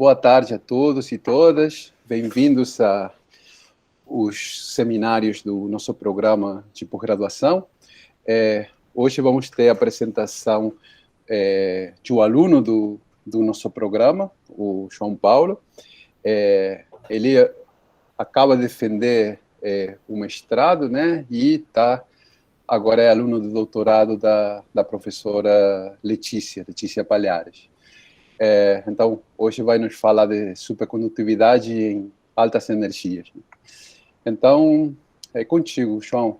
Boa tarde a todos e todas. Bem-vindos aos seminários do nosso programa de pós-graduação. Hoje vamos ter a apresentação de um aluno do nosso programa, o João Paulo. Ele acaba de defender o mestrado, né? E agora é aluno do doutorado da professora Letícia Palhares. Então, hoje vai nos falar de supercondutividade em altas energias. Então, é contigo, João.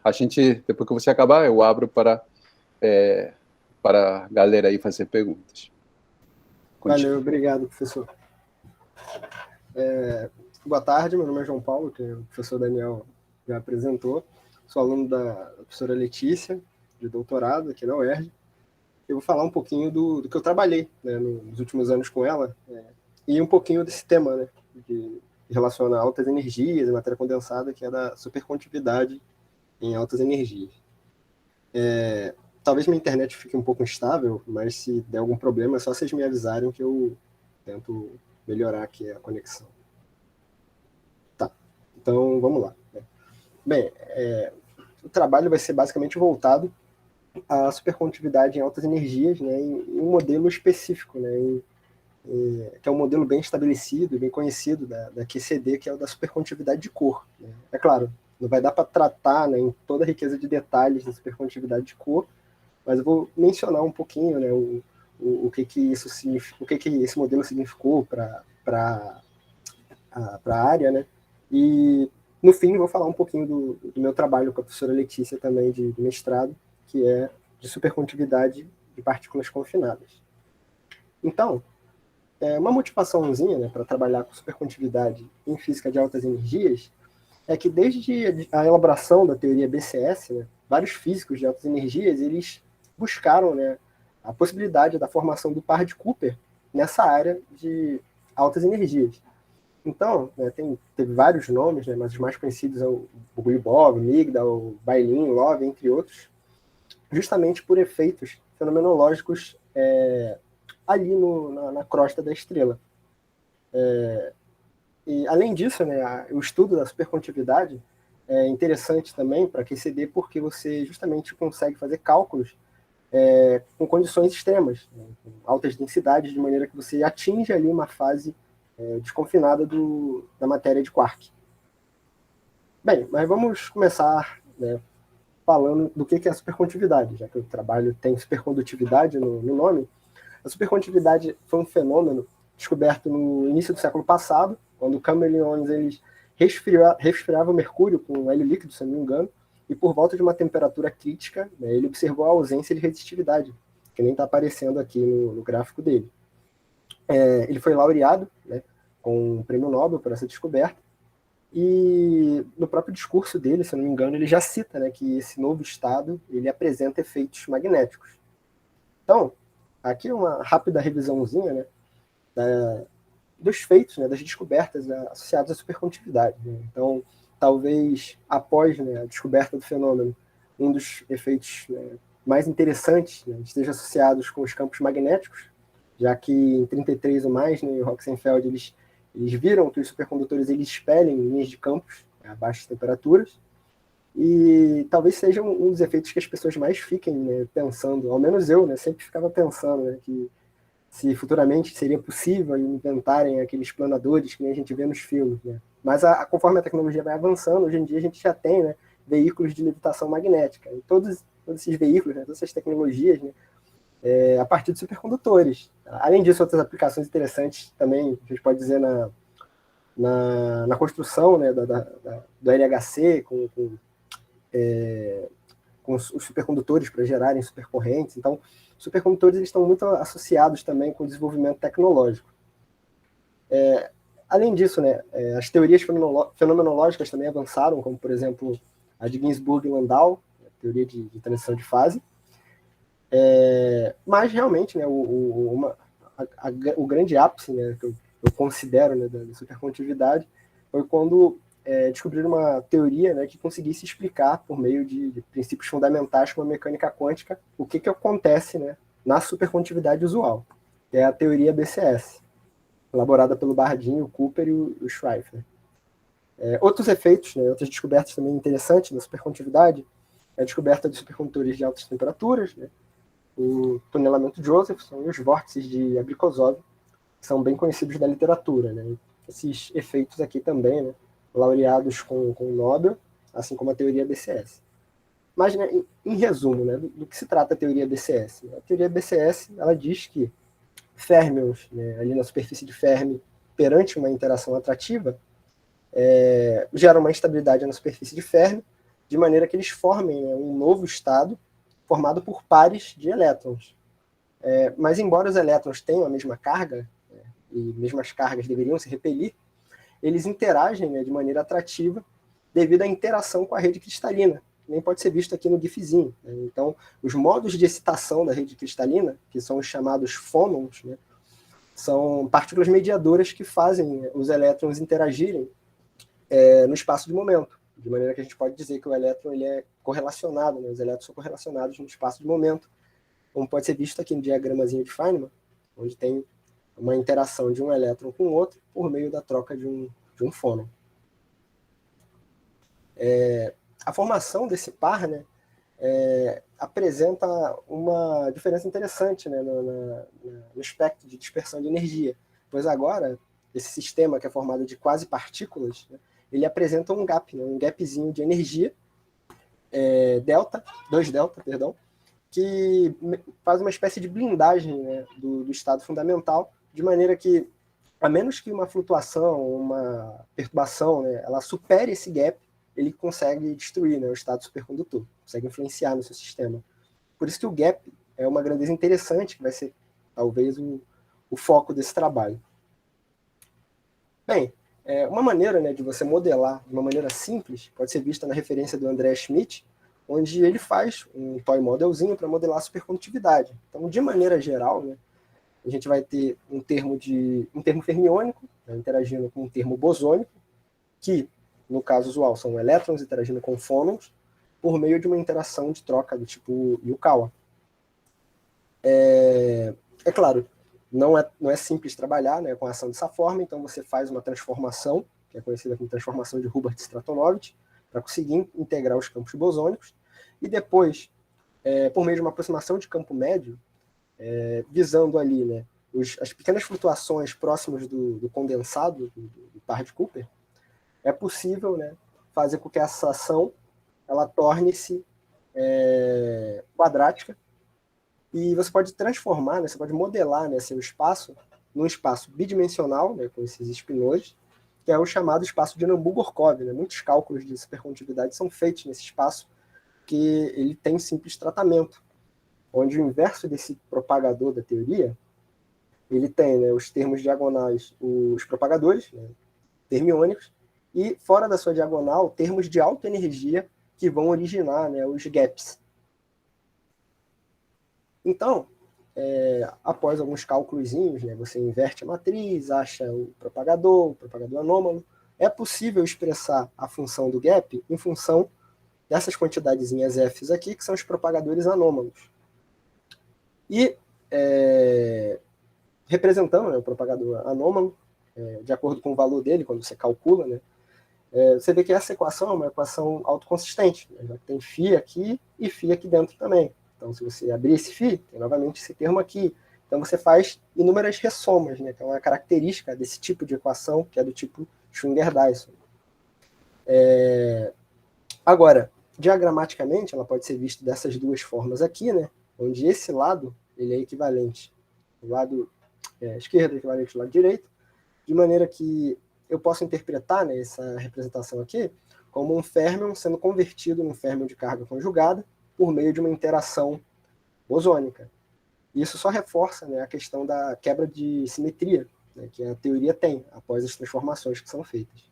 A gente, depois que você acabar, eu abro para a galera aí fazer perguntas. Contigo. Valeu, obrigado, professor. Boa tarde, meu nome é João Paulo, que o professor Daniel já apresentou. Sou aluno da professora Letícia, de doutorado aqui na UERJ. Eu vou falar um pouquinho do que eu trabalhei, né, nos últimos anos com ela, e um pouquinho desse tema, né, que relaciona a altas energias e matéria condensada, que é da supercondutividade em altas energias. Talvez minha internet fique um pouco instável, mas se der algum problema é só vocês me avisarem que eu tento melhorar aqui a conexão. Tá, então vamos lá. Bem, o trabalho vai ser basicamente voltado a supercondutividade em altas energias, né, em um modelo específico, né, que é um modelo bem estabelecido, bem conhecido da QCD, que é o da supercondutividade de cor. Né. É claro, não vai dar para tratar, né, em toda a riqueza de detalhes da supercondutividade de cor, mas eu vou mencionar um pouquinho, né, o que isso significa, o que esse modelo significou para a área, né, e no fim vou falar um pouquinho do meu trabalho com a professora Letícia também de mestrado, que é de supercondutividade de partículas confinadas. Então, uma motivaçãozinha, né, para trabalhar com supercondutividade em física de altas energias é que desde a elaboração da teoria BCS, né, vários físicos de altas energias eles buscaram, né, a possibilidade da formação do par de Cooper nessa área de altas energias. Então, né, teve vários nomes, né, mas os mais conhecidos são o Bogoliubov, Migdal, Bailin, Love, entre outros, justamente por efeitos fenomenológicos ali na crosta da estrela. E, além disso, né, o estudo da supercondutividade é interessante também para QCD, porque você justamente consegue fazer cálculos com condições extremas, né, com altas densidades, de maneira que você atinge ali uma fase desconfinada da matéria de quark. Bem, mas vamos começar, né, falando do que é a supercondutividade, já que o trabalho tem supercondutividade no nome. A supercondutividade foi um fenômeno descoberto no início do século passado, quando Cameronians eles resfriavam mercúrio com hélio líquido, se não me engano, e por volta de uma temperatura crítica, né, ele observou a ausência de resistividade, que nem está aparecendo aqui no gráfico dele. Ele foi laureado, né, com um prêmio Nobel por essa descoberta, e no próprio discurso dele, se não me engano, ele já cita, né, que esse novo estado ele apresenta efeitos magnéticos. Então, aqui uma rápida revisãozinha, né, dos feitos, né, das descobertas, né, associadas à supercondutividade. Né. Então, talvez após, né, a descoberta do fenômeno, um dos efeitos, né, mais interessantes, né, esteja associados com os campos magnéticos, já que em 33 ou mais, né, o Hexenfeld eles viram que os supercondutores eles expelem linhas de campos a baixas temperaturas, e talvez seja um dos efeitos que as pessoas mais fiquem, né, pensando, ao menos eu, né, sempre ficava pensando, né, que se futuramente seria possível inventarem aqueles planadores que nem a gente vê nos filmes. Né. Mas conforme a tecnologia vai avançando, hoje em dia a gente já tem, né, veículos de levitação magnética, e todos esses veículos, né, todas essas tecnologias, né, a partir de supercondutores. Além disso, outras aplicações interessantes também, a gente pode dizer na construção, né, do LHC, com os supercondutores para gerarem supercorrentes. Então, supercondutores eles estão muito associados também com o desenvolvimento tecnológico. Além disso, né, as teorias fenomenológicas também avançaram, como, por exemplo, a de Ginzburg e Landau, a teoria de transição de fase. Mas, realmente, né, o grande ápice, né, que eu considero, né, da supercondutividade foi quando descobriram uma teoria, né, que conseguisse explicar, por meio de princípios fundamentais como a mecânica quântica, o que acontece, né, na supercondutividade usual, que é a teoria BCS. elaborada pelo Bardeen, o Cooper e o Schrieffer. Outros efeitos, né, outras descobertas também interessantes da supercondutividade é a descoberta de supercondutores de altas temperaturas, né, o tunelamento de Josephson e os vórtices de Abrikosov, que são bem conhecidos da literatura. Né. Esses efeitos aqui também, né, laureados com o Nobel, assim como a teoria BCS. Mas, né, em resumo, né, do que se trata a teoria BCS? A teoria BCS ela diz que férmions, né, ali na superfície de Fermi, perante uma interação atrativa, geram uma instabilidade na superfície de Fermi, de maneira que eles formem, né, um novo estado formado por pares de elétrons. Mas, embora os elétrons tenham a mesma carga, né, e mesmas cargas deveriam se repelir, eles interagem, né, de maneira atrativa devido à interação com a rede cristalina, que nem pode ser visto aqui no GIFzinho. Né? Então, os modos de excitação da rede cristalina, que são os chamados fônons, né, são partículas mediadoras que fazem, né, os elétrons interagirem no espaço de momento, de maneira que a gente pode dizer que o elétron ele é correlacionado, né? Os elétrons são correlacionados no espaço de momento, como pode ser visto aqui no diagramazinho de Feynman, onde tem uma interação de um elétron com o outro por meio da troca de um fônon. A formação desse par, né, apresenta uma diferença interessante, né, no espectro de dispersão de energia, pois agora esse sistema que é formado de quase partículas, né, ele apresenta um gap, né, um gapzinho de energia, 2 delta, perdão, que faz uma espécie de blindagem, né, do estado fundamental, de maneira que, a menos que uma flutuação, uma perturbação, né, ela supere esse gap, ele consegue destruir, né, o estado supercondutor, consegue influenciar no seu sistema. Por isso que o gap é uma grandeza interessante, que vai ser talvez o foco desse trabalho. Bem, uma maneira, né, de você modelar de uma maneira simples pode ser vista na referência do André Schmidt, onde ele faz um toy modelzinho para modelar a supercondutividade. Então, de maneira geral, né, a gente vai ter um termo fermiônico, né, interagindo com um termo bosônico, que, no caso usual, são elétrons interagindo com fônons, por meio de uma interação de troca do tipo Yukawa. É claro, não é simples trabalhar, né, com a ação dessa forma, então você faz uma transformação, que é conhecida como transformação de Hubert-Stratonovich, para conseguir integrar os campos bosônicos, e depois, por meio de uma aproximação de campo médio, visando ali, né, as pequenas flutuações próximas do condensado, do par de Cooper, é possível, né, fazer com que essa ação ela torne-se quadrática, e você pode transformar, né, você pode modelar, né, seu espaço num espaço bidimensional, né, com esses espinões, que é o chamado espaço de Nambu-Gorkov. Né? Muitos cálculos de supercondutividade são feitos nesse espaço, que ele tem simples tratamento, onde o inverso desse propagador da teoria, ele tem, né, os termos diagonais, os propagadores, né, fermiônicos, e fora da sua diagonal, termos de alta energia que vão originar, né, os gaps. Então, após alguns cálculozinhos, né, você inverte a matriz, acha o propagador anômalo, é possível expressar a função do gap em função dessas quantidadezinhas Fs aqui, que são os propagadores anômalos. E, representando, né, o propagador anômalo, de acordo com o valor dele, quando você calcula, né, você vê que essa equação é uma equação autoconsistente, né, já tem φ aqui e φ aqui dentro também. Então, se você abrir esse φ, tem novamente esse termo aqui. Então, você faz inúmeras ressomas, né, que é uma característica desse tipo de equação, que é do tipo Schwinger-Dyson. Agora, diagramaticamente, ela pode ser vista dessas duas formas aqui, né, onde esse lado ele é equivalente ao lado esquerdo é equivalente ao lado direito, de maneira que eu posso interpretar, né, essa representação aqui como um férmion sendo convertido num férmion de carga conjugada por meio de uma interação bosônica. Isso só reforça, né, a questão da quebra de simetria, né, que a teoria tem após as transformações que são feitas.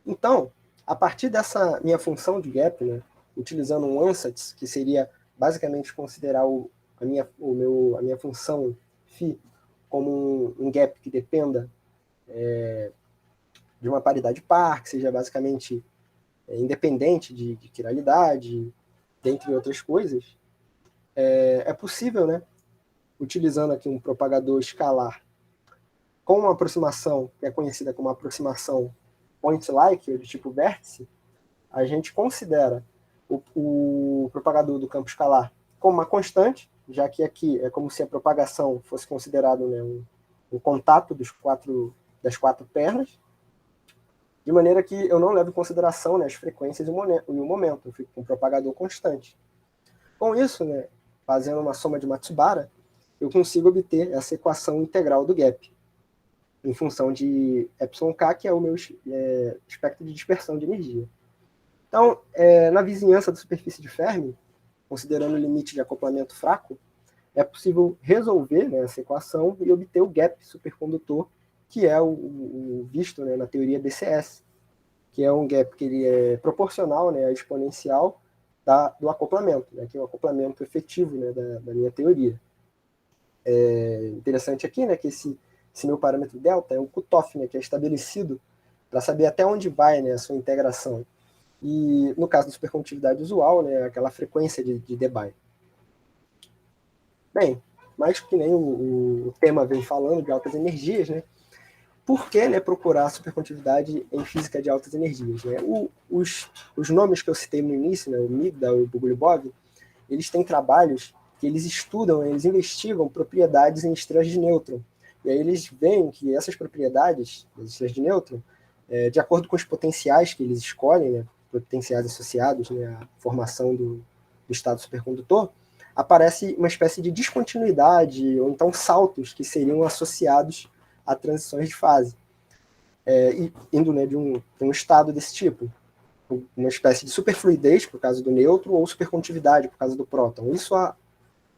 Então, a partir dessa minha função de gap, né, utilizando um ansatz, que seria basicamente considerar a minha função φ como um gap que dependa de uma paridade par, que seja basicamente independente de quiralidade, dentre outras coisas, é possível, né, utilizando aqui um propagador escalar com uma aproximação que é conhecida como aproximação point-like, ou de tipo vértice, a gente considera o propagador do campo escalar como uma constante, já que aqui é como se a propagação fosse considerado, né, um contato das quatro pernas, de maneira que eu não levo em consideração, né, as frequências e o momento, eu fico com um propagador constante. Com isso, né, fazendo uma soma de Matsubara, eu consigo obter essa equação integral do gap, em função de εk, que é o meu espectro de dispersão de energia. Então, na vizinhança da superfície de Fermi, considerando o limite de acoplamento fraco, é possível resolver, né, essa equação e obter o gap supercondutor, que é o visto, né, na teoria BCS, que é um gap que ele é proporcional, né, à exponencial do acoplamento, né, que é o acoplamento efetivo, né, da minha teoria. Interessante aqui, né, que esse meu parâmetro delta é o cutoff, né, que é estabelecido para saber até onde vai, né, a sua integração. E no caso da supercondutividade usual, né, aquela frequência de Debye. Bem, mais que nem o tema vem falando de altas energias, né, por que, né, procurar supercondutividade em física de altas energias? Né? Os nomes que eu citei no início, né, o Migdal e o Bogoliubov, eles têm trabalhos que eles estudam, eles investigam propriedades em estrelas de nêutron. E aí eles veem que essas propriedades das estrelas de nêutron, de acordo com os potenciais que eles escolhem, né, potenciais associados, né, à formação do estado supercondutor, aparece uma espécie de descontinuidade, ou então saltos que seriam associados a transições de fase, indo, né, de um estado desse tipo, uma espécie de superfluidez, por causa do nêutron, ou supercondutividade, por causa do próton. Isso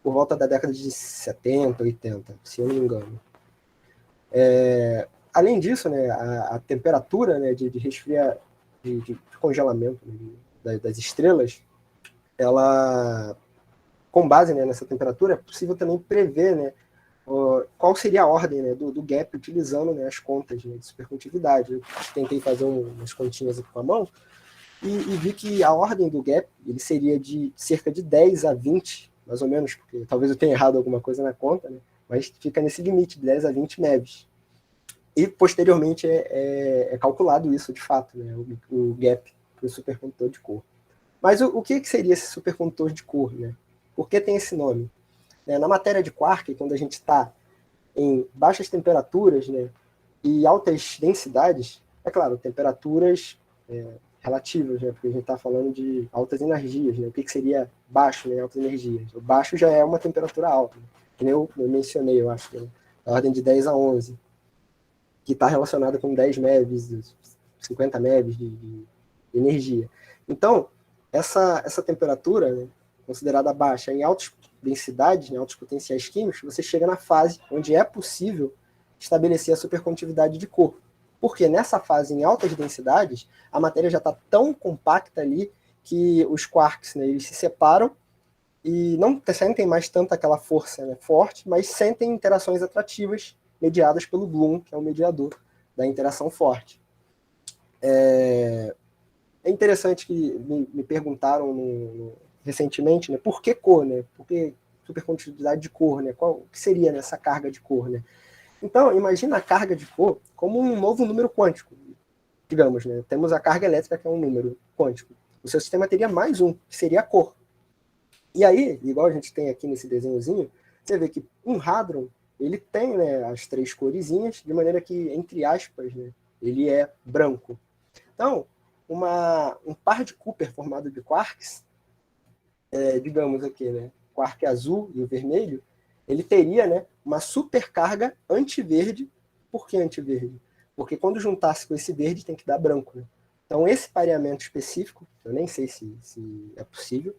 por volta da década de 70, 80, se eu não me engano. Além disso, né, a temperatura, né, de congelamento, né, das estrelas, ela, com base, né, nessa temperatura, é possível também prever, né, qual seria a ordem, né, do gap utilizando, né, as contas, né, de supercondutividade. Eu tentei fazer umas continhas aqui com a mão e vi que a ordem do gap ele seria de cerca de 10 a 20, mais ou menos, porque talvez eu tenha errado alguma coisa na conta, né, mas fica nesse limite de 10 a 20 MeVs. E, posteriormente, é calculado isso, de fato, né, o gap para o supercondutor de cor. Mas o que seria esse supercondutor de cor? Né? Por que tem esse nome? Na matéria de quark, quando a gente está em baixas temperaturas, né, e altas densidades, é claro, temperaturas relativas, né, porque a gente está falando de altas energias. Né, o que seria baixo, né, altas energias? O baixo já é uma temperatura alta, né, que nem eu mencionei, eu acho, né, a ordem de 10 a 11, que está relacionada com 10 MeVs, 50 MeVs de energia. Então, essa temperatura, né, considerada baixa em altas densidades, em altos potenciais químicos, você chega na fase onde é possível estabelecer a supercondutividade de cor. Porque nessa fase, em altas densidades, a matéria já está tão compacta ali que os quarks, né, eles se separam e não sentem mais tanto aquela força, né, forte, mas sentem interações atrativas mediadas pelo Bloom, que é o mediador da interação forte. É interessante que me perguntaram recentemente, né, por que cor, né? Por que supercondutividade de cor, né? O que seria essa carga de cor, né? Então, imagina a carga de cor como um novo número quântico. Digamos, né? Temos a carga elétrica, que é um número quântico. O seu sistema teria mais um, que seria a cor. E aí, igual a gente tem aqui nesse desenhozinho, você vê que um hadron, ele tem, né, as três coresinhas, de maneira que, entre aspas, né, ele é branco. Então, um par de Cooper formado de quarks, digamos aqui, né, quark azul e o vermelho, ele teria, né, uma supercarga antiverde. Por que antiverde? Porque quando juntasse com esse verde tem que dar branco. Né? Então, esse pareamento específico, eu nem sei se é possível,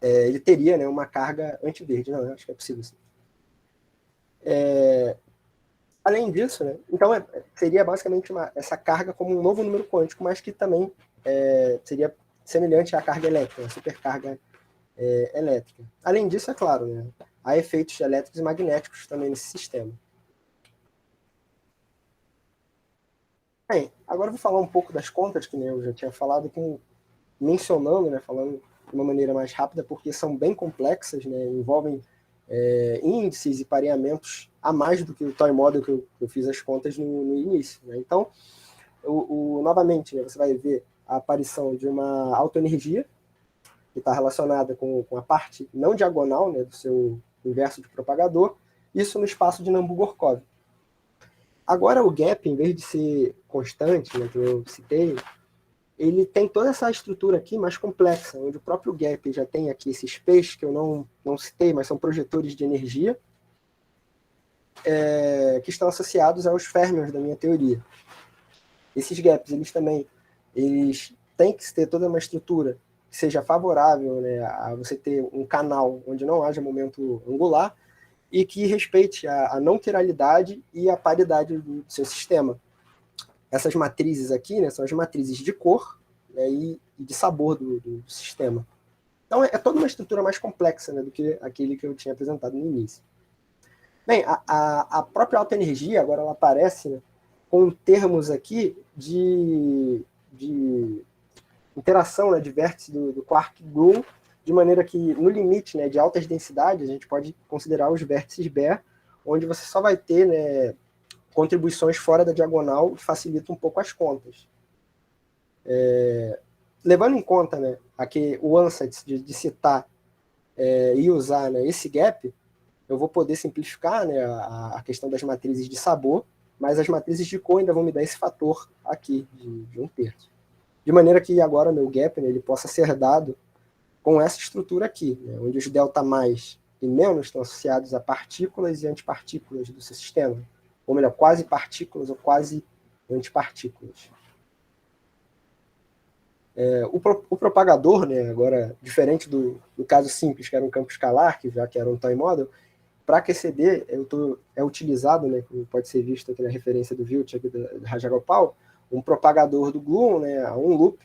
ele teria, né, uma carga antiverde. Não, eu acho que é possível sim. Além disso, né, então seria basicamente essa carga como um novo número quântico, mas que também seria semelhante à carga elétrica, a supercarga elétrica. Além disso, é claro, né, há efeitos elétricos e magnéticos também nesse sistema. Bem, agora eu vou falar um pouco das contas, que, né, eu já tinha falado, mencionando, né, falando de uma maneira mais rápida, porque são bem complexas, né, envolvem índices e pareamentos a mais do que o toy model que eu fiz as contas no início, né? Então, novamente, né, você vai ver a aparição de uma autoenergia, que está relacionada com a parte não diagonal, né, do seu inverso de propagador, isso no espaço de Nambu-Gorkov. Agora, o gap, em vez de ser constante, né, que eu citei, ele tem toda essa estrutura aqui mais complexa, onde o próprio gap já tem aqui esses peixes que eu não citei, mas são projetores de energia, que estão associados aos férmions da minha teoria. Esses gaps, eles têm que ter toda uma estrutura que seja favorável, né, a você ter um canal onde não haja momento angular e que respeite a não quiralidade e a paridade do seu sistema. Essas matrizes aqui, né, são as matrizes de cor, né, e de sabor do sistema. Então, é toda uma estrutura mais complexa, né, do que aquele que eu tinha apresentado no início. Bem, a própria alta energia, agora ela aparece, né, com termos aqui de interação, né, de vértice do quark-gluon, de maneira que, no limite, né, de altas densidades, a gente pode considerar os vértices Baire, onde você só vai ter, né, contribuições fora da diagonal, que facilita um pouco as contas. Levando em conta, né, aqui o Ansatz de citar e usar, né, esse gap, eu vou poder simplificar, né, a questão das matrizes de sabor, mas as matrizes de cor ainda vão me dar esse fator aqui, de 1/3. De maneira que agora meu gap, né, ele possa ser dado com essa estrutura aqui, né, onde os delta mais e menos estão associados a partículas e antipartículas do seu sistema. Ou melhor, quase partículas ou quase antipartículas. O propagador, né, agora, diferente do caso simples, que era um campo escalar, que já que era um toy model, para QCD é utilizado, né, como pode ser visto aqui na referência do Wilt, aqui do Rajagopal, um propagador do gluon, né, um loop,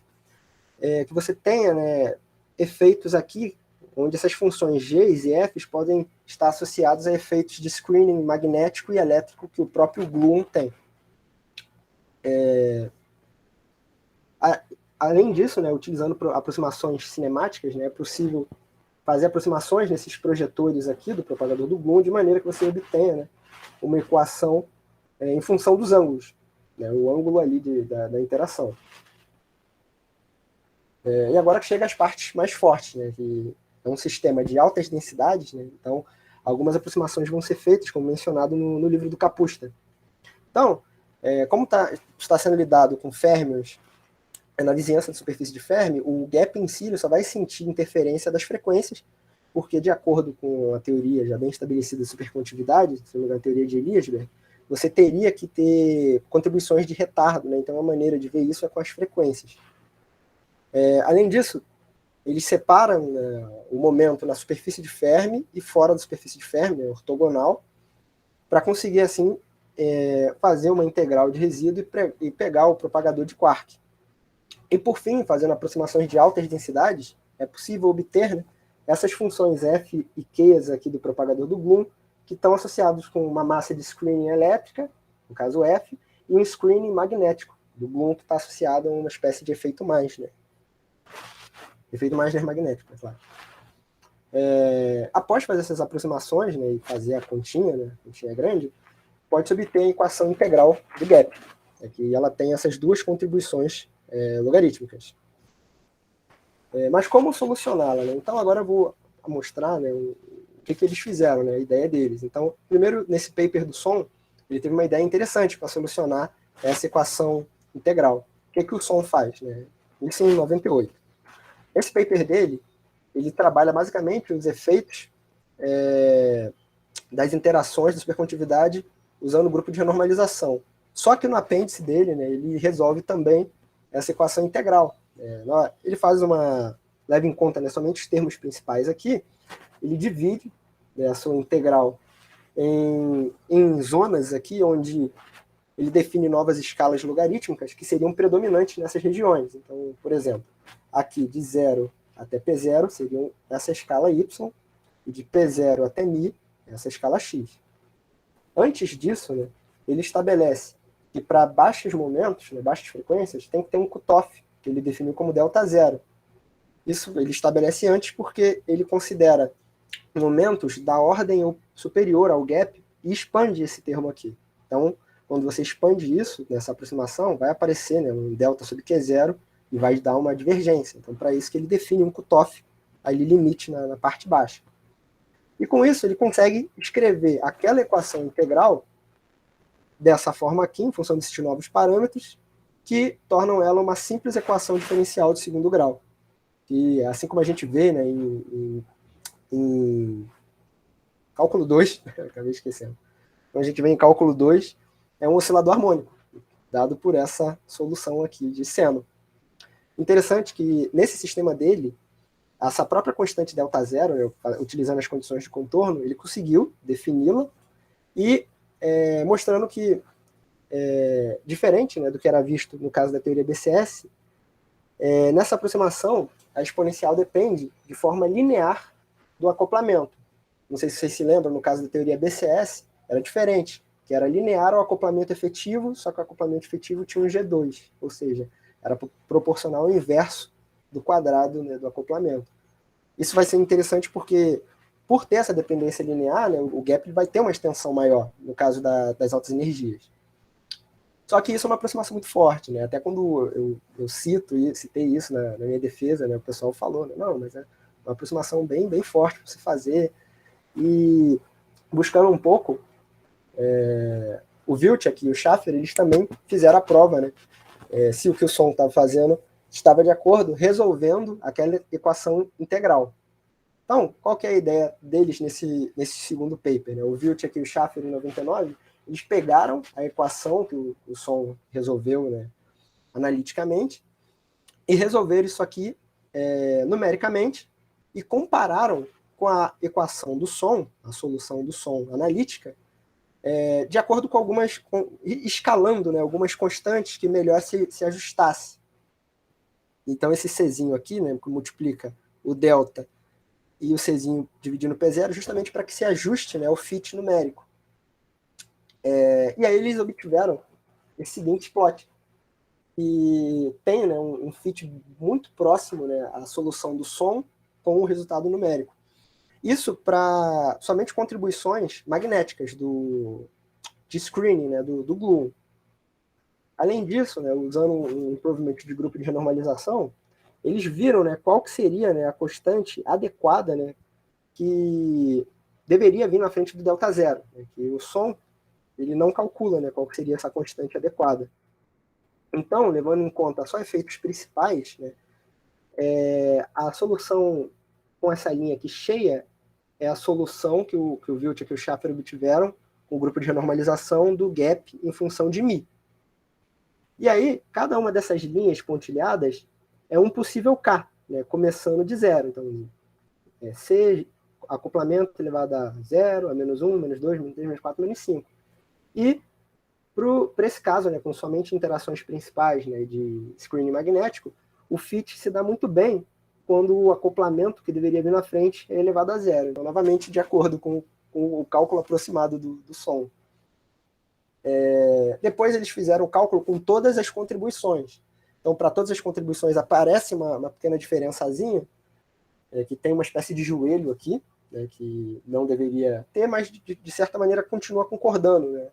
que você tenha, né, efeitos aqui, onde essas funções G e F podem estar associadas a efeitos de screening magnético e elétrico que o próprio gluon tem. Além disso, né, utilizando aproximações cinemáticas, né, é possível fazer aproximações nesses projetores aqui do propagador do gluon, de maneira que você obtenha, né, uma equação em função dos ângulos, né, o ângulo ali da interação. E agora que chega as partes mais fortes, né, que é um sistema de altas densidades, né, então algumas aproximações vão ser feitas, como mencionado no livro do Kapusta. Então, como está sendo lidado com férmions na vizinhança da superfície de Fermi, o gap em si só vai sentir interferência das frequências, porque de acordo com a teoria já bem estabelecida de supercondutividade, a teoria de Eliasberg, você teria que ter contribuições de retardo, né? Então a maneira de ver isso é com as frequências. Além disso, eles separam, né, o momento na superfície de Fermi e fora da superfície de Fermi, né, ortogonal, para conseguir assim fazer uma integral de resíduo e pegar o propagador de quark. E, por fim, fazendo aproximações de altas densidades, é possível obter, né, essas funções F e Q aqui do propagador do gluon, que estão associados com uma massa de screening elétrica, no caso F, e um screening magnético do gluon, que está associado a uma espécie de efeito Meissner. Efeito Meissner magnético, é claro. Após fazer essas aproximações, né, e fazer a continha, né, a continha grande, pode-se obter a equação integral do gap, que ela tem essas duas contribuições logarítmicas. Mas como solucioná-la, né? Então agora eu vou mostrar, né, o que eles fizeram, né, a ideia deles. Então, primeiro, nesse paper do Son, ele teve uma ideia interessante para solucionar essa equação integral. O que o Son faz? Né? Isso em 98. Esse paper dele, ele trabalha basicamente os efeitos das interações da supercondutividade usando o grupo de renormalização. Só que no apêndice dele, né, ele resolve também essa equação integral. Ele leva em conta, né, somente os termos principais aqui, ele divide, né, a sua integral em zonas aqui, onde ele define novas escalas logarítmicas que seriam predominantes nessas regiões. Então, por exemplo, aqui de 0 até P0 seriam essa escala Y, e de P0 até μ, essa escala X. Antes disso, né, ele estabelece que para baixos momentos, né, baixas frequências, tem que ter um cutoff, que ele definiu como delta zero. Isso ele estabelece antes porque ele considera momentos da ordem superior ao gap e expande esse termo aqui. Então, quando você expande isso, nessa aproximação, vai aparecer, né, um delta sobre Q0 e vai dar uma divergência. Então, para isso que ele define um cutoff, ali limite na parte baixa. E com isso, ele consegue escrever aquela equação integral dessa forma aqui, em função desses novos parâmetros, que tornam ela uma simples equação diferencial de segundo grau. E assim como a gente vê, né, em cálculo 2, acabei esquecendo. Então a gente vê em cálculo 2, é um oscilador harmônico, dado por essa solução aqui de seno. Interessante que nesse sistema dele, essa própria constante ΔZ, né, utilizando as condições de contorno, ele conseguiu defini-la e mostrando que, diferente, né, do que era visto no caso da teoria BCS, nessa aproximação, a exponencial depende de forma linear do acoplamento. Não sei se vocês se lembram, no caso da teoria BCS, era diferente, que era linear ao acoplamento efetivo, só que o acoplamento efetivo tinha um G2, ou seja, era proporcional ao inverso do quadrado, né, do acoplamento. Isso vai ser interessante porque, por ter essa dependência linear, né, o gap vai ter uma extensão maior, no caso das altas energias. Só que isso é uma aproximação muito forte, né? Até quando eu citei isso na minha defesa, né, o pessoal falou, né, não, mas é uma aproximação bem, bem forte para você fazer. E buscando um pouco, o Wilczek e o Schaffer, eles também fizeram a prova, né? Se o que o Son estava fazendo estava de acordo, resolvendo aquela equação integral. Então, qual que é a ideia deles nesse segundo paper? Né? O Wilczek e o Schaffer, em 99, eles pegaram a equação que o Son resolveu, né, analiticamente, e resolveram isso aqui numericamente e compararam com a equação do Son, a solução do Son analítica, de acordo com escalando, né, algumas constantes que melhor se ajustasse. Então, esse Czinho aqui, né, que multiplica o delta e o Czinho dividindo P0, justamente para que se ajuste, né, o fit numérico. E aí eles obtiveram esse seguinte plot, e tem, né, um fit muito próximo, né, à solução do Son com o resultado numérico. Isso para somente contribuições magnéticas de screening, né, do Gluon. Além disso, né, usando um provimento de grupo de renormalização, eles viram, né, qual que seria, né, a constante adequada, né, que deveria vir na frente do ΔZ, né, que o Son ele não calcula, né, qual que seria essa constante adequada. Então, levando em conta só efeitos principais, né, a solução com essa linha aqui cheia é a solução que o Wilczek e o Schaffer obtiveram com o grupo de renormalização do gap em função de μ. E aí, cada uma dessas linhas pontilhadas é um possível K, né, começando de zero. Então, C, acoplamento elevado a 0, a menos 1, menos 2, menos 3, menos 4, menos 5. E, para esse caso, né, com somente interações principais, né, de screening magnético, o fit se dá muito bem quando o acoplamento que deveria vir na frente é elevado a 0. Então, novamente, de acordo com o cálculo aproximado do Son. Depois eles fizeram o cálculo com todas as contribuições. Então, para todas as contribuições aparece uma pequena diferençazinha, que tem uma espécie de joelho aqui, né, que não deveria ter, mas de certa maneira continua concordando, né?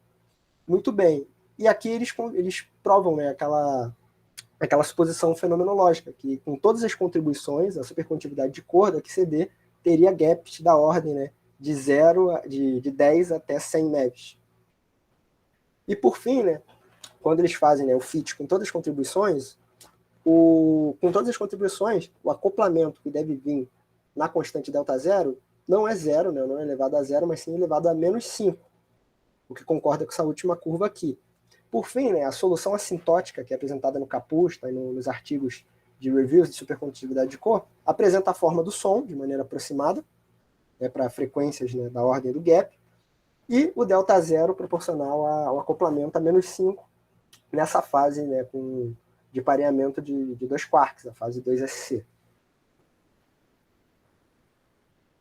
Muito bem. E aqui eles provam, né, aquela suposição fenomenológica, que com todas as contribuições, a supercondutividade de cor da QCD teria gaps da ordem, né, de 10 até 100 MeVs. E por fim, né, quando eles fazem, né, o fit com todas as contribuições, com todas as contribuições, o acoplamento que deve vir na constante ΔZ não é 0, né, não é elevado a 0, mas sim elevado a menos 5, o que concorda com essa última curva aqui. Por fim, né, a solução assintótica, que é apresentada no Kapusta e nos artigos de reviews de supercondutividade de cor, apresenta a forma do Son de maneira aproximada, né, para frequências, né, da ordem do gap, e o ΔZ proporcional ao acoplamento a menos 5, nessa fase, né, de pareamento de 2 quarks, a fase 2SC.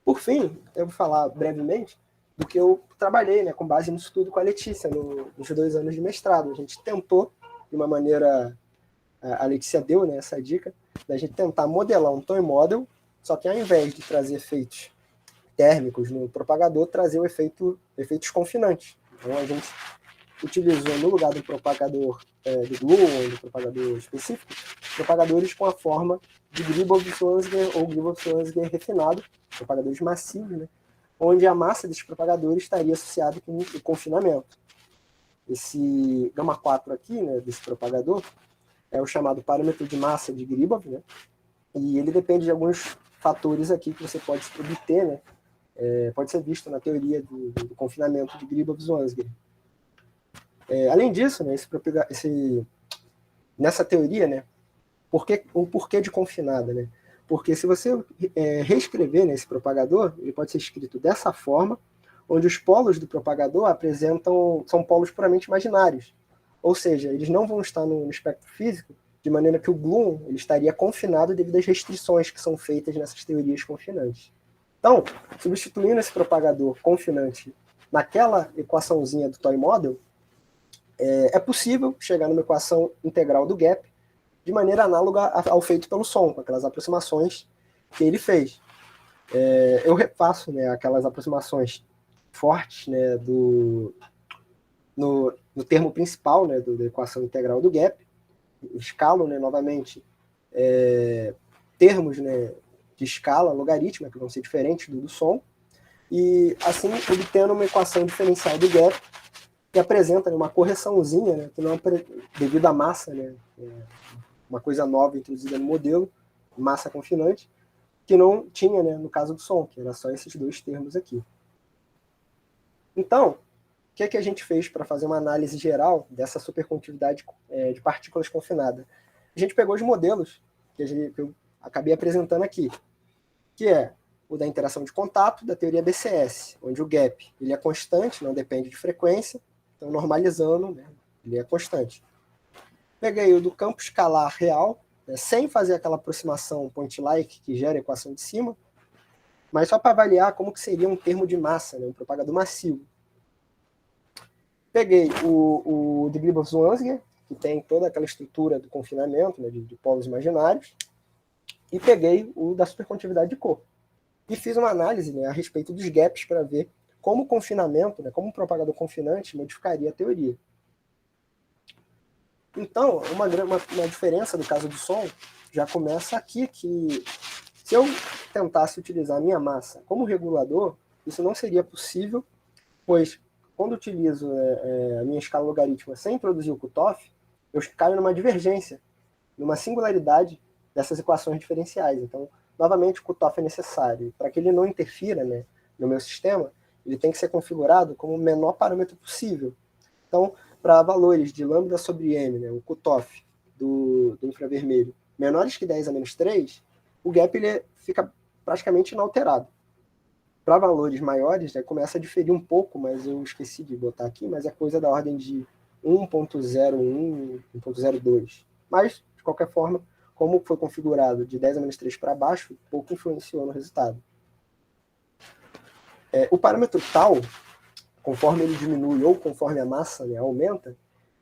Por fim, eu vou falar brevemente do que eu trabalhei, né, com base no estudo com a Letícia, nos 2 anos de mestrado. A gente tentou, de uma maneira, a Letícia deu, né, essa dica, da gente tentar modelar um toy model, só que ao invés de trazer efeitos térmicos no propagador traziam efeitos confinantes. Então, a gente utilizou, no lugar do propagador do glue, ou do propagador específico, propagadores com a forma de Gribov-Swansger ou Gribov-Swansger refinado, propagadores massivos, né, onde a massa desses propagadores estaria associada com o confinamento. Esse gama 4 aqui, né, desse propagador, é o chamado parâmetro de massa de Gribov, né, e ele depende de alguns fatores aqui que você pode obter, né, pode ser visto na teoria do confinamento de Gribov-Swansger. Além disso, né, nessa teoria, né, o porquê de confinada, né? Porque se você reescrever nesse propagador, ele pode ser escrito dessa forma, onde os polos do propagador são polos puramente imaginários. Ou seja, eles não vão estar no espectro físico, de maneira que o gluon ele estaria confinado devido às restrições que são feitas nessas teorias confinantes. Então, substituindo esse propagador confinante naquela equaçãozinha do toy model, é possível chegar numa equação integral do gap de maneira análoga ao feito pelo som, com aquelas aproximações que ele fez. Eu repasso, né, aquelas aproximações fortes, né, no termo principal, né, da equação integral do gap, escalo, né, novamente termos, né, de escala logarítmica, que vão ser diferentes do som, e assim obtendo uma equação diferencial do gap que apresenta, né, uma correçãozinha, né, que não devido à massa, né, uma coisa nova introduzida no modelo, massa confinante, que não tinha, né, no caso do som, que era só esses dois termos aqui. Então, o que a gente fez para fazer uma análise geral dessa supercondutividade de partículas confinada? A gente pegou os modelos que eu acabei apresentando aqui, que é o da interação de contato da teoria BCS, onde o gap ele é constante, não depende de frequência, então normalizando, né, ele é constante. Peguei o do campo escalar real, né, sem fazer aquela aproximação point-like que gera a equação de cima, mas só para avaliar como que seria um termo de massa, né, um propagador massivo. Peguei o de Gribov-Swansger, que tem toda aquela estrutura do confinamento, né, de polos imaginários, e peguei o da supercondutividade de cor. E fiz uma análise, né, a respeito dos gaps para ver como o confinamento, né, como um propagador confinante modificaria a teoria. Então, uma diferença do caso do som já começa aqui, que se eu tentasse utilizar a minha massa como regulador, isso não seria possível, pois quando utilizo a minha escala logarítmica sem introduzir o cutoff, eu caio numa divergência, numa singularidade dessas equações diferenciais. Então, novamente, o cutoff é necessário. Para que ele não interfira, né, no meu sistema, ele tem que ser configurado como o menor parâmetro possível. Então, para valores de lambda sobre m, né, o cutoff do infravermelho, menores que 10 a menos 3, o gap ele fica praticamente inalterado. Para valores maiores, né, começa a diferir um pouco, mas eu esqueci de botar aqui, mas é coisa da ordem de 1.01, 1.02. Mas, de qualquer forma, como foi configurado de 10 a menos 3 para baixo, pouco influenciou no resultado. O parâmetro tal, conforme ele diminui ou conforme a massa, né, aumenta,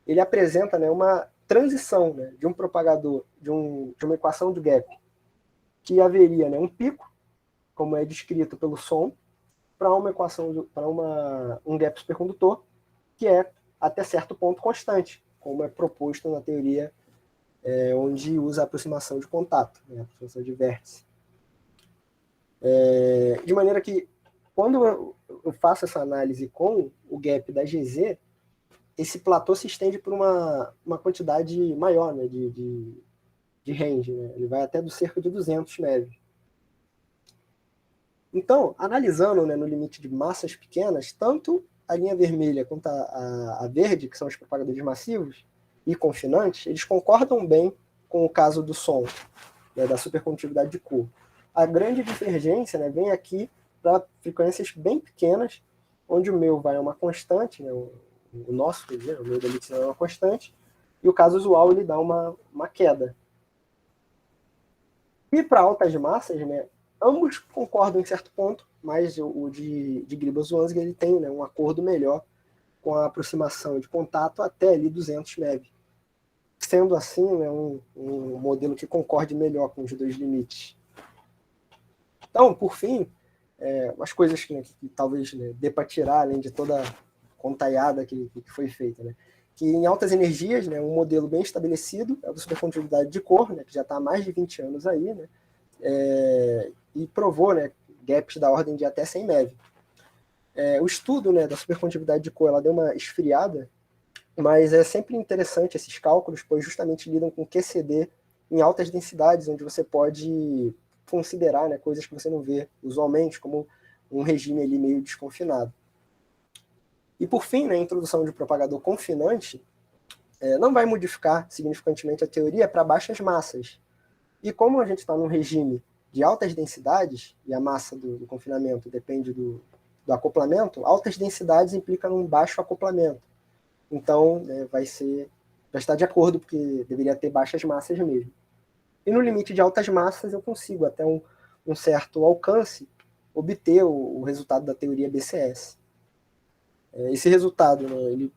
ele apresenta, né, uma transição, né, de um propagador, de uma equação de gap, que haveria, né, um pico, como é descrito pelo som, para uma equação, para um gap supercondutor, que é até certo ponto constante, como é proposto na teoria onde usa a aproximação de contato, né, a aproximação de vértice. De maneira que, quando eu faço essa análise com o gap da GZ, esse platô se estende por uma quantidade maior, né, de range. Né? Ele vai até do cerca de 200 MeV. Então, analisando, né, no limite de massas pequenas, tanto a linha vermelha quanto a verde, que são os propagadores massivos e confinantes, eles concordam bem com o caso do som, né, da supercondutividade de cor. A grande divergência, né, vem aqui para frequências bem pequenas, onde o meu vai a uma constante, né, o nosso, né, o meu da mixer é uma constante, e o caso usual ele dá uma queda. E para altas massas, né, ambos concordam em certo ponto, mas o de Gribov-Swansger ele tem, né, um acordo melhor com a aproximação de contato até ali 200 MeV. Sendo assim, né, um modelo que concorde melhor com os dois limites. Então, por fim, umas coisas que talvez, né, dê para tirar, além de toda a contaiada que foi feita, né? Que em altas energias, né, um modelo bem estabelecido é o da supercondutividade de Corr, né, que já está há mais de 20 anos aí, né, e provou, né, gaps da ordem de até 100 MeV. O estudo, né, da supercondutividade de Corr, ela deu uma esfriada, mas é sempre interessante esses cálculos, pois justamente lidam com QCD em altas densidades, onde você pode considerar, né, coisas que você não vê usualmente, como um regime ali meio desconfinado. E por fim, né, a introdução de um propagador confinante não vai modificar significantemente a teoria para baixas massas. E como a gente está num regime de altas densidades, e a massa do confinamento depende do acoplamento, altas densidades implicam num baixo acoplamento. Então, vai estar de acordo, porque deveria ter baixas massas mesmo. E no limite de altas massas, eu consigo, até um certo alcance, obter o resultado da teoria BCS. Esse resultado, né, ele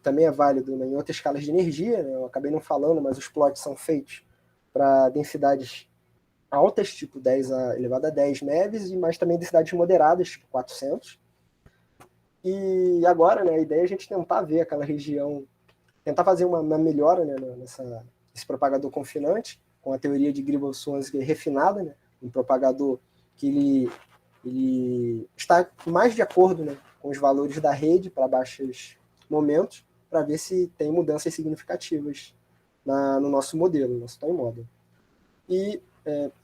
também é válido, né, em outras escalas de energia, né, eu acabei não falando, mas os plots são feitos para densidades altas, tipo 10 elevado a 10 MeVs, mas também densidades moderadas, tipo 400. E agora, né, a ideia é a gente tentar ver aquela região, tentar fazer uma melhora, né, nesse propagador confinante, com a teoria de Gribov-Swansky refinada, né, um propagador que ele está mais de acordo, né, com os valores da rede para baixos momentos, para ver se tem mudanças significativas no nosso modelo, no nosso time model. E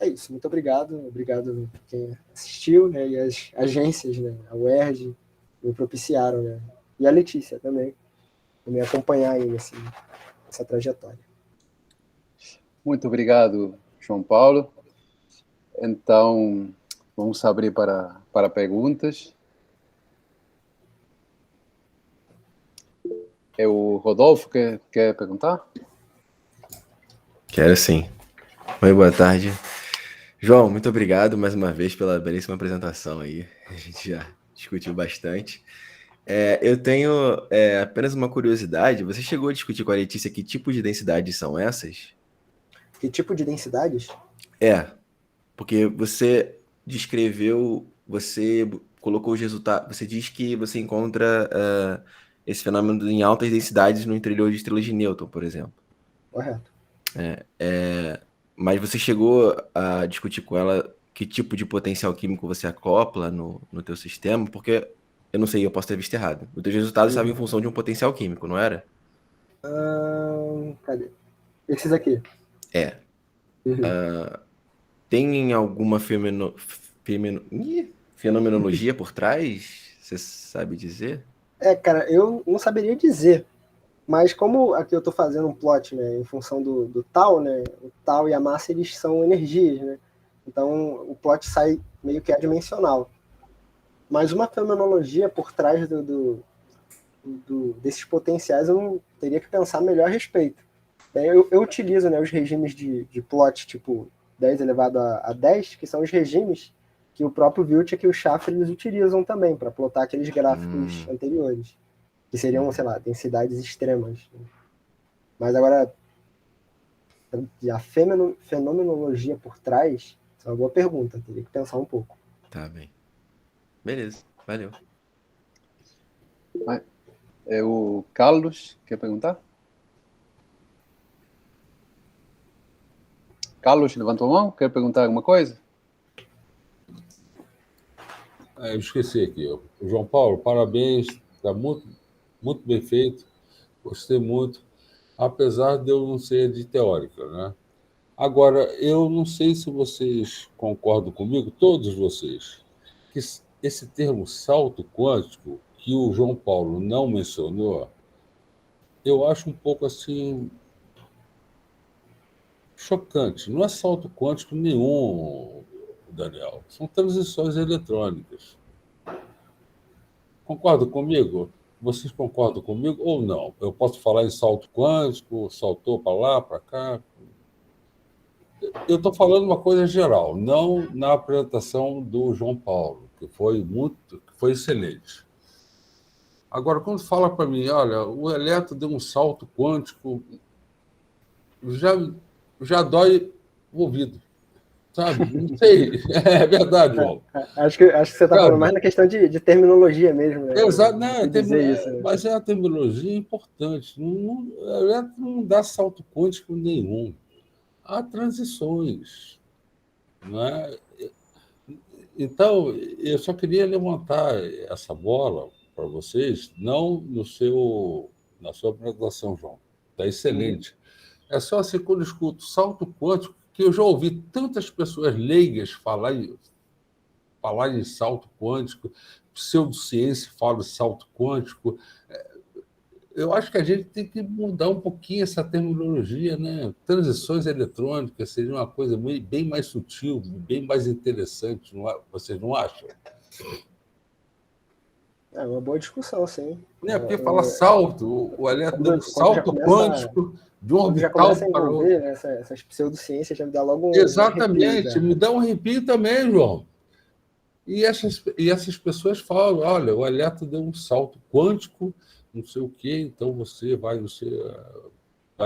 é isso. Muito obrigado. Obrigado a quem assistiu, né, e as agências, né, a UERJ, me propiciaram, né, e a Letícia também, por me acompanhar aí nessa trajetória. Muito obrigado, João Paulo. Então, vamos abrir para perguntas. É o Rodolfo que quer perguntar? Quero sim. Oi, boa tarde. João, muito obrigado mais uma vez pela belíssima apresentação aí. A gente já discutiu bastante. Eu tenho apenas uma curiosidade. Você chegou a discutir com a Letícia que tipo de densidades são essas? Que tipo de densidades? Porque você descreveu, você colocou os resultados, você diz que você encontra esse fenômeno em altas densidades no interior de estrelas de Newton, por exemplo. Correto. Mas você chegou a discutir com ela que tipo de potencial químico você acopla no teu sistema? Porque, eu não sei, eu posso ter visto errado. Os teus resultados estavam em função de um potencial químico, não era? Cadê? Esses aqui. Tem alguma fenomenologia por trás? Você sabe dizer? Cara, eu não saberia dizer, mas como aqui eu estou fazendo um plot, né, em função do tal, né, o tal e a massa, eles são energias, né, então o plot sai meio que adimensional. Mas uma fenomenologia por trás desses potenciais eu não teria que pensar melhor a respeito. Eu utilizo, né, os regimes de plot tipo 10 elevado a 10, que são os regimes que o próprio Wilczek e o Schaffer eles utilizam também para plotar aqueles gráficos anteriores, que seriam, sei lá, densidades extremas. Mas agora, a fenomenologia por trás, é uma boa pergunta, teria que pensar um pouco. Tá bem. Beleza, valeu. É o Carlos, quer perguntar? Carlos, levantou a mão? Quer perguntar alguma coisa? Eu esqueci aqui. João Paulo, parabéns. Está muito, muito bem feito. Gostei muito. Apesar de eu não ser de teórica, né? Agora, eu não sei se vocês concordam comigo, todos vocês, que esse termo salto quântico, que o João Paulo não mencionou, eu acho um pouco assim chocante. Não é salto quântico nenhum, Daniel. São transições eletrônicas. Concorda comigo? Vocês concordam comigo ou não? Eu posso falar em salto quântico, saltou para lá, para cá. Eu estou falando uma coisa geral, não na apresentação do João Paulo, que foi excelente. Agora, quando fala para mim, olha, o elétron deu um salto quântico, já dói o ouvido. sabe? Não sei. É verdade, João. Acho que você está falando mais na questão de terminologia mesmo, né? Exato, não, Dizer isso, né? mas é a terminologia importante. Não dá salto quântico nenhum. Há transições. Não é? Então, eu só queria levantar essa bola para vocês, não na sua apresentação, João. Está excelente. É só assim, quando eu escuto salto quântico, que eu já ouvi tantas pessoas leigas falar em salto quântico, pseudociência fala de salto quântico. Eu acho que a gente tem que mudar um pouquinho essa terminologia, né? Transições eletrônicas seria uma coisa bem mais sutil, bem mais interessante, vocês não acham? É uma boa discussão, sim. Né? Porque fala salto, o elétron deu um salto quântico de um orbital orbital para para outro. outro. Essas pseudociências já me dá logo um Exatamente, arrepio, me dá um arrepio também, João. E essas pessoas falam, olha, o elétron deu um salto quântico, não sei o quê, então você vai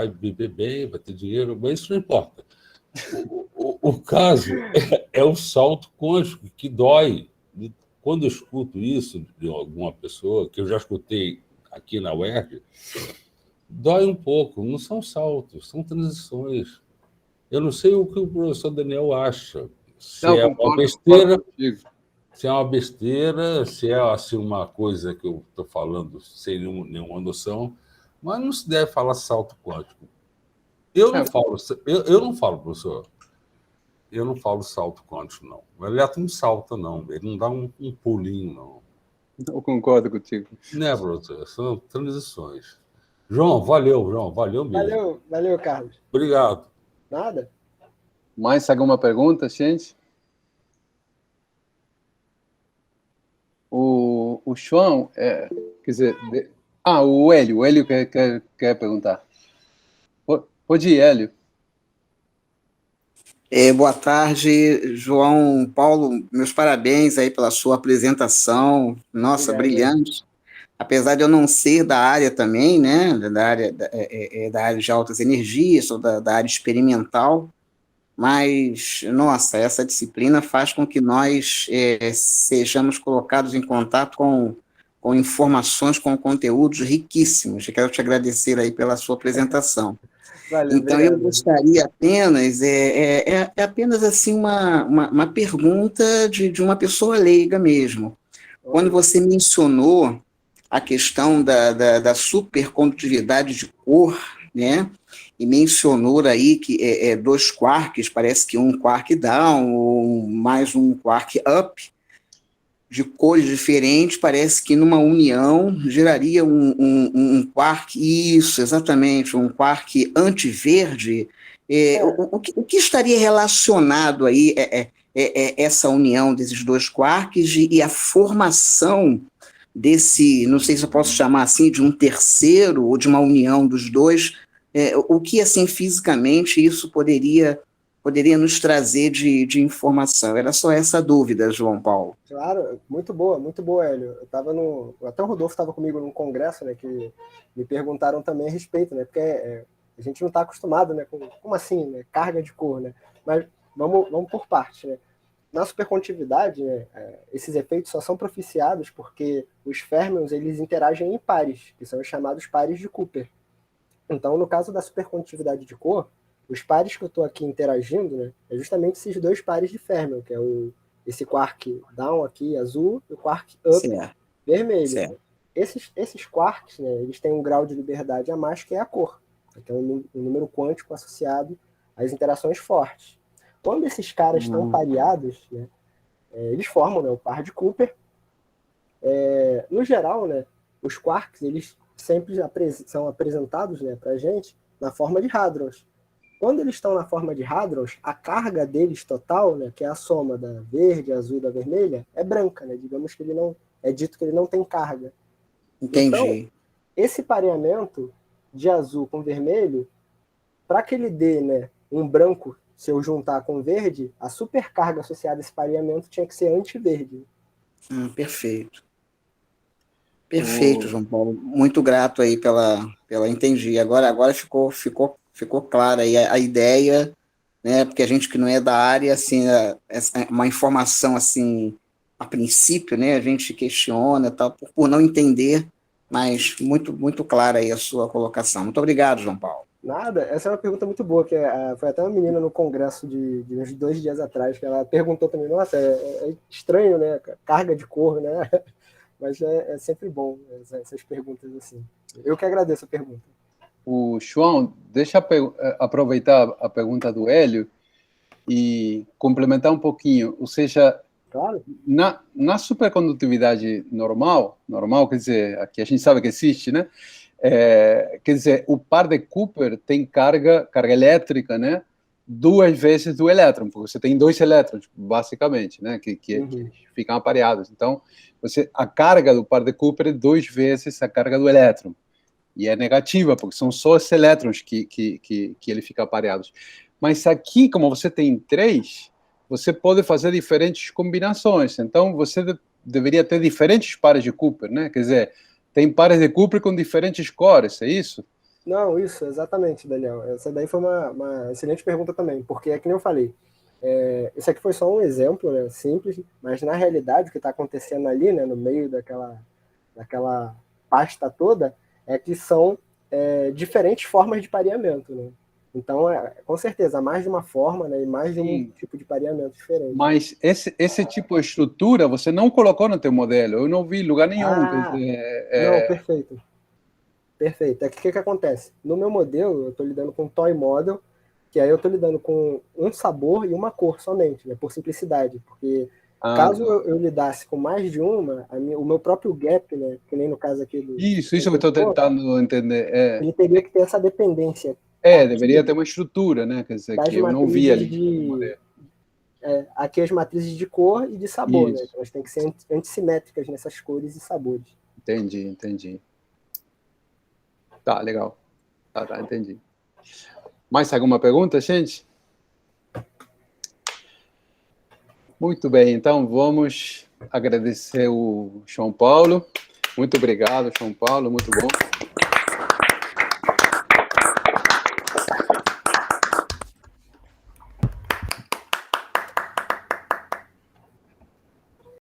viver bem, vai ter dinheiro, mas isso não importa. O caso é o salto quântico, que dói. Quando eu escuto isso de alguma pessoa, que eu já escutei aqui na UERJ, dói um pouco. Não são saltos, são transições. Eu não sei o que o professor Daniel acha. Se é uma besteira, se é assim, uma coisa que eu estou falando sem nenhuma noção, mas não se deve falar salto quântico. Eu não falo, professor. Eu não falo salto quântico, não. O elétron não salta, não. Ele não dá um pulinho, não. Eu concordo contigo. Né, professor? São transições. João, valeu mesmo. Valeu, Carlos. Obrigado. Nada? Mais alguma pergunta, gente? O João, quer dizer... o Hélio quer perguntar. Pode ir, Hélio. Boa tarde, João Paulo, meus parabéns aí pela sua apresentação, nossa, brilhante. Apesar de eu não ser da área também, né, da área de altas energias, sou da área experimental, mas, nossa, essa disciplina faz com que nós sejamos colocados em contato com informações, com conteúdos riquíssimos. Eu quero te agradecer aí pela sua apresentação. Valeu, então, obrigado. Eu gostaria apenas, apenas assim uma pergunta de uma pessoa leiga mesmo. Quando você mencionou a questão da supercondutividade de cor, né, e mencionou aí que dois quarks, parece que um quark down ou mais um quark up, de cores diferentes, parece que numa união geraria um quark, isso, exatamente, um quark antiverde. O que estaria relacionado aí essa união desses dois quarks e a formação desse, não sei se eu posso chamar assim, de um terceiro ou de uma união dos dois, o que, assim, fisicamente isso poderia nos trazer de informação? Era só essa dúvida, João Paulo. Claro, muito boa, Hélio. Até o Rodolfo estava comigo num congresso, né, que me perguntaram também a respeito, né, porque a gente não está acostumado, né, como assim, né, carga de cor, né, mas vamos por parte, né. Na supercondutividade, né, esses efeitos só são propiciados porque os férmions, eles interagem em pares, que são os chamados pares de Cooper. Então, no caso da supercondutividade de cor, os pares que eu estou aqui interagindo, né, é justamente esses dois pares de férmion, que é esse quark down aqui, azul, e o quark up, vermelho. Certo. Esses quarks, né, eles têm um grau de liberdade a mais, que é a cor, que é um número quântico associado às interações fortes. Quando esses caras estão pareados, né, eles formam, né, o par de Cooper. No geral, né, os quarks, eles sempre são apresentados, né, para a gente na forma de hadrons. Quando eles estão na forma de hadrons, a carga deles total, né, que é a soma da verde, azul e da vermelha, é branca, né? Digamos que é dito que ele não tem carga. Entendi. Então, esse pareamento de azul com vermelho, para que ele dê, né, um branco, se eu juntar com verde, a supercarga associada a esse pareamento tinha que ser antiverde. Perfeito. Perfeito, João Paulo. Muito grato aí pela entendi. Agora ficou clara aí a ideia né? Porque a gente que não é da área, assim, é uma informação assim, a princípio, né? A gente questiona, tal, por não entender, mas muito clara aí a sua colocação. Muito obrigado, João Paulo. Nada, essa é uma pergunta muito boa, que foi até uma menina no congresso de uns 2 dias atrás, que ela perguntou também, nossa, é estranho, né? Carga de cor, né? Mas é sempre bom essas perguntas assim. Eu que agradeço a pergunta. O João, deixa eu aproveitar a pergunta do Hélio e complementar um pouquinho. Ou seja, Claro. na supercondutividade normal, quer dizer, aqui a gente sabe que existe, né? Quer dizer, o par de Cooper tem carga elétrica, né? 2 vezes do elétron, porque você tem 2 elétrons, basicamente, né? Que ficam apareados. Então, a carga do par de Cooper é 2 vezes a carga do elétron. E é negativa, porque são só esses elétrons que ele fica apareados. Mas aqui, como você tem 3, você pode fazer diferentes combinações. Então, você deveria ter diferentes pares de Cooper, né? Quer dizer, tem pares de Cooper com diferentes cores, é isso? Não, isso, exatamente, Daniel. Essa daí foi uma excelente pergunta também, porque é que nem eu falei, esse aqui foi só um exemplo, né, simples, mas na realidade o que está acontecendo ali, né, no meio daquela pasta toda, é que são diferentes formas de pareamento, né? Então, com certeza, há mais de uma forma, né, e mais de um tipo de pareamento diferente. Mas esse tipo de estrutura você não colocou no teu modelo, eu não vi em lugar nenhum. Não, perfeito. Perfeito. É que o que acontece? No meu modelo, eu estou lidando com um toy model, que aí eu estou lidando com um sabor e uma cor somente, né, por simplicidade. Porque caso eu lidasse com mais de uma, o meu próprio gap, né, que nem no caso aqui do... Isso que eu estou tentando entender. Ele teria que ter essa dependência. Deveria ter uma estrutura, né? Quer dizer, que eu não vi ali no modelo. Aqui as matrizes de cor e de sabor, né? Elas têm que ser antissimétricas nessas cores e sabores. Entendi. Tá, legal. Tá, entendi. Mais alguma pergunta, gente? Muito bem, então vamos agradecer o João Paulo. Muito obrigado, João Paulo, muito bom.